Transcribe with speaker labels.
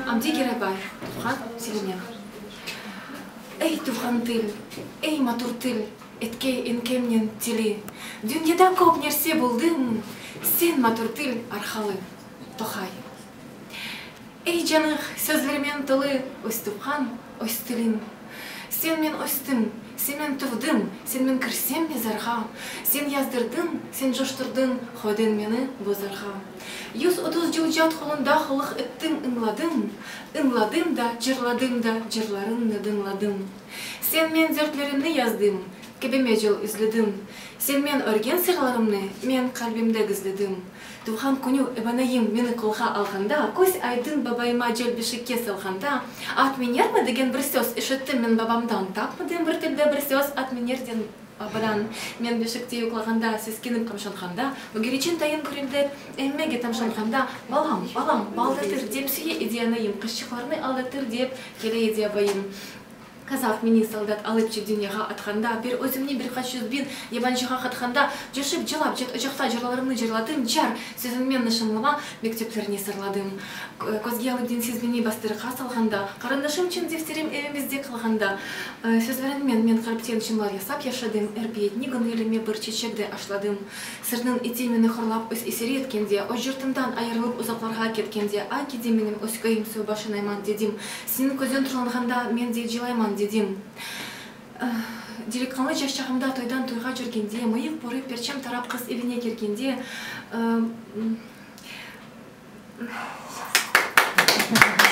Speaker 1: Амди Герабай, Туфхан Селемен. Эй, Туфхан тил, эй, матур тил, эткей инкемнен тили. Дünьяда көп нәрсе булдым, сен матур тил архалы, Тохай. Эй, жаных, сөзлермен тылы, ось Туфхан, ось тилин. Сен мен остым, сен мен туфдым, сен мен кірсем мезарға. Сен яздырдың, сен жоштырдың, ходен мені бозарға. 130 жыл жат қолында қылық үттің ыңладым да, жырларыңны дыңладым. Сен мен зертлерімні яздым, кебеме жыл үзледім. Сен мен өрген сырларымны, мен қалбимді гізледім. Туған күні әбанайым мені қолға алғанда, көз айдың бабайыма жел бішікке салғанда, атменермі деген бір сөз ішіттім мен бабамдан, тапмыдым бір тілді бір сөз атменерден бабадан. Мен бішікте ұқлағанда, сескеніп қамшанғанда, мүгеречен тайын көрілді, әммеге тамшанғанда, балам, балдатыр деп сүйе идеянайым, қышчықларны алдатыр деп келе идея байым. Казақ мені солдат алып жеп дүнияға атқанда, бір өзімне бір қашызбен ебаншыға қатқанда, жошып жылап жет ұжақта жырларымны жырладым, жар сөзіммен нышынлыма мектеплеріне сырладым. Көзге алып денсізбені бастырыға салғанда, қарындашым чын дефтерім evimizде қалғанда, сөзлеріммен мен қарыптен шынлар ясап яшадым, әрбиетні гүнгеліме бір чечекді ашладым. Сырдың ете мені құрлап өз есері еткенде, өз жұртымдан айырылып ұзақларға кеткенде, ай кеде менің өз көйім су башынайман дедім. Сенің көзен тұрланғанда мен де жылайман дедім. Дирекқанлы жас шағымда тойдан тойға жүргенде, миық бұрып перчем тарап қыз evine келгенде,